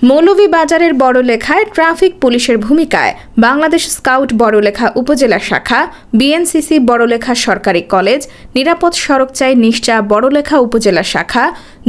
মৌলভীবাজারের বড়লেখায় ট্রাফিক পুলিশের ভূমিকায় বাংলাদেশ স্কাউট বড়লেখা উপজেলা শাখা, বিএনসিসি বড়লেখা সরকারি কলেজ, নিরাপদ সড়ক চাই নিশ্চা বড়লেখা উপজেলা শাখা,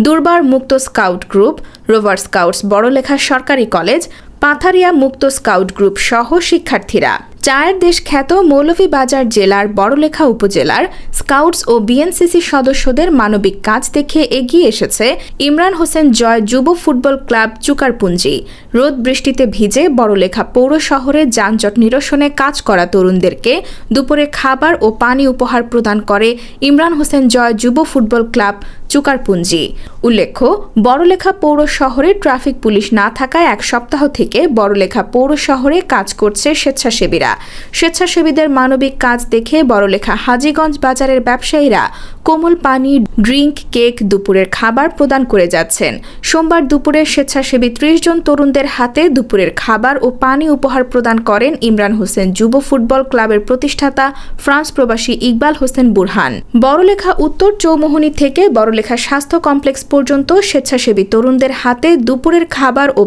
দুর্বার মুক্ত scout group, rover scouts Barlekha সরকারি কলেজ, পাথারিয়া মুক্ত স্কাউট গ্রুপ সহ শিক্ষার্থীরা চায়ের দেশ খ্যাত মৌলভীবাজার জেলার বড়লেখা উপজেলার স্কাউটস ও বিএনসিসি সদস্যদের মানবিক কাজ দেখে এগিয়ে এসেছে ইমরান হোসেন জয় যুব ফুটবল ক্লাব চুকারপুঞ্জি। রোদ বৃষ্টিতে ভিজে বড়লেখা পৌর শহরে যানজট নিরসনে কাজ করা তরুণদেরকে দুপুরে খাবার ও পানি উপহার প্রদান করে ইমরান হোসেন জয় যুব ফুটবল ক্লাব চুকারপুঞ্জি। উল্লেখ্য, বড়লেখা পৌর শহরে ট্রাফিক পুলিশ না থাকায় এক সপ্তাহ থেকে বড়লেখা পৌর শহরে কাজ করছে স্বেচ্ছাসেবীরা। স্বেচ্ছাসেবীদের মানবিক কাজ দেখে বড়লেখা হাজীগঞ্জ বাজারের ব্যবসায়ীরা কোমল পানি, ড্রিঙ্ক, কেক, দুপুরের খাবার প্রদান করে যাচ্ছেন। সোমবার দুপুরে স্বেচ্ছাসেবী ৩০ জন তরুণদের হাতে দুপুরের খাবার ও পানি উপহার প্রদান করেন ইমরান হোসেন যুব ফুটবল ক্লাবের প্রতিষ্ঠাতা ফ্রান্স প্রবাসী ইকবাল হোসেন বুরহান। বড়লেখা উত্তর চৌমুহনী থেকে বড়লেখা স্বাস্থ্য কমপ্লেক্স পর্যন্ত স্বেচ্ছাসেবী তরুণদের হাতে দুপুরের খাবার ও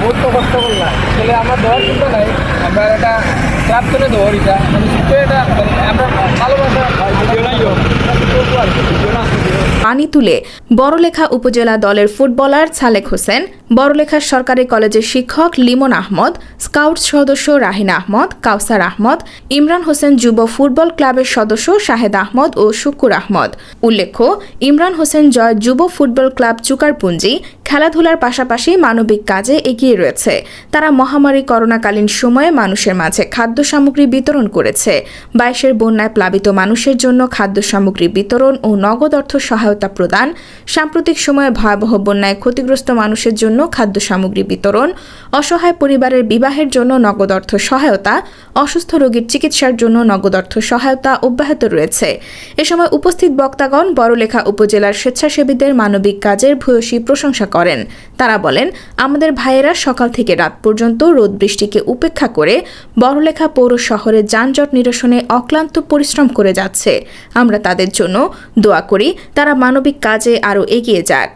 বহুত কষ্ট করলাম আসলে আমরা দেওয়ার চিন্তা নাই, আমরা একটা ক্লাব করে দেবো এটা এটা আমরা ভালোবাসা পানি তুলে বড়লেখা উপজেলা দলের ফুটবলার সালেক হোসেন, বড়লেখা সরকারি কলেজের শিক্ষক লিমন আহমদ, স্কাউট সদস্য রাহিন আহমদ, কাউসার আহমদ, ইমরান হোসেন যুব ফুটবল ক্লাবের সদস্য শাহেদ আহমদ ও শুকুর আহমদ। উল্লেখ্য, ইমরান হোসেন জয় যুব ফুটবল ক্লাব চুকারপুঞ্জি খেলাধুলার পাশাপাশি মানবিক কাজে এগিয়ে রয়েছে। তারা মহামারী করোনাকালীন সময়ে মানুষের মাঝে খাদ্য সামগ্রী বিতরণ করেছে। ২২-এর বন্যায় প্লাবিত মানুষের জন্য খাদ্য সামগ্রী বিতরণ ও নগদ অর্থ সহায়তা প্রদান, সাম্প্রতিক সময়ে ভয়াবহ বন্যায় ক্ষতিগ্রস্ত মানুষের জন্য খাদ্য সামগ্রী বিতরণ, অসহায় পরিবারের বিবাহের জন্য নগদ অর্থ সহায়তা, অসুস্থ রোগীর চিকিৎসার জন্য নগদ অর্থ সহায়তা অব্যাহত রয়েছে। এ সময় উপস্থিত বক্তাগণ বড়লেখা উপজেলার স্বেচ্ছাসেবীদের মানবিক কাজের ভূয়সী প্রশংসা করেন। তারা বলেন, আমাদের ভাইয়েরা সকাল থেকে রাত পর্যন্ত রোদ বৃষ্টিকে উপেক্ষা করে বড়লেখা পৌর শহরে যানজট নিরসনে অক্লান্ত পরিশ্রম করে যাচ্ছে। আমরা তাদের জন্য দোয়া করি তারা মানবিক কাজে আরও এগিয়ে যাক।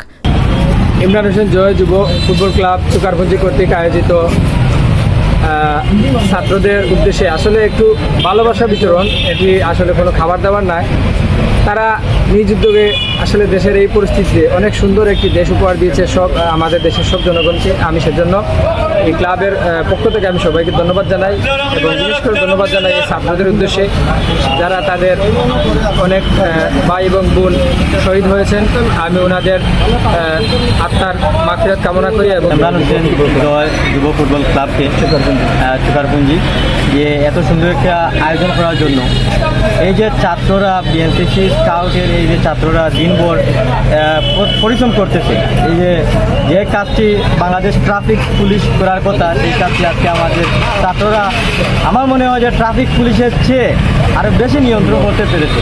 ইমরান হোসেন জয় যুব ফুটবল ক্লাব চুকারপুঞ্জি কর্তৃক আয়োজিত ছাত্রদের উদ্দেশ্যে আসলে একটু ভালোবাসা বিতরণ, এটি আসলে কোনো খাবার দাবার নয়। তারা নিজ উদ্যোগে আসলে দেশের এই পরিস্থিতিতে অনেক সুন্দর একটি দেশ উপহার দিয়েছে সব আমাদের দেশের সব জনগণকে। আমি সেজন্য এই ক্লাবের পক্ষ থেকে আমি সবাইকে ধন্যবাদ জানাই এবং বিশেষ করে ধন্যবাদ জানাই এই ছাত্রদের উদ্দেশ্যে যারা তাদের অনেক ভাই এবং বোন শহীদ হয়েছেন। আমি ওনাদের আত্মার মাগফিরাত কামনা করি এবং ইমরান হোসেন যুব ফুটবল ক্লাবকে চুকারপুঞ্জি যে এত সুন্দর একটা আয়োজন করার জন্য এই যে ছাত্ররা বিএনসিসি স্কাউটের এই যে ছাত্ররা দিনভর পরিশ্রম করতেছে, এই যে কাজটি বাংলাদেশ ট্রাফিক পুলিশ করার কথা সেই কাজটি আজকে আমাদের ছাত্ররা আমার মনে হয় যে ট্রাফিক পুলিশের চেয়ে আরও বেশি নিয়ন্ত্রণ করতে পেরেছে।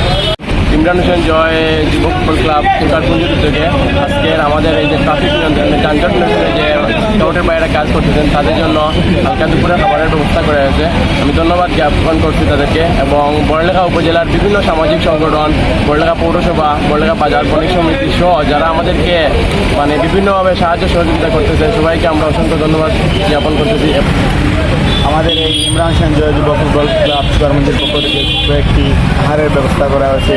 ইমরান হোসেন জয় যুব ফুটবল ক্লাব চুকারপুঞ্জির উদ্যোগে আজকের আমাদের এই যে ট্রাফিক নিয়ন্ত্রণে যানজট নিয়ন্ত্রণে যে স্কাউটের বাইরে কাজ করতেছেন তাদের জন্য হালকা দুপুরে খাবারের ব্যবস্থা করা হয়েছে। আমি ধন্যবাদ জ্ঞাপন করছি তাদেরকে এবং বড়লেখা উপজেলার বিভিন্ন সামাজিক সংগঠন, বড়লেখা পৌরসভা, বড়লেখা বাজার বণিক সমিতি সহ যারা আমাদেরকে বিভিন্নভাবে সাহায্য সহযোগিতা করতেছে সবাইকে আমরা অসংখ্য ধন্যবাদ জ্ঞাপন করতেছি। আমাদের এই ইমরান হোসেন জয় যুব ফুটবল ক্লাব চুকারপুঞ্জির পক্ষ থেকে একটি আহারের ব্যবস্থা করা হয়েছে।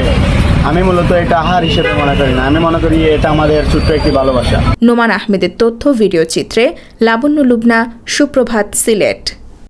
আমি মূলত এটা আহার হিসেবে মনে করি না, আমি মনে করি এটা আমাদের ছোট্ট একটি ভালোবাসা। নোমান আহমেদের তথ্য ভিডিও চিত্রে লাবণ্য লুবনা, সুপ্রভাত, সিলেট।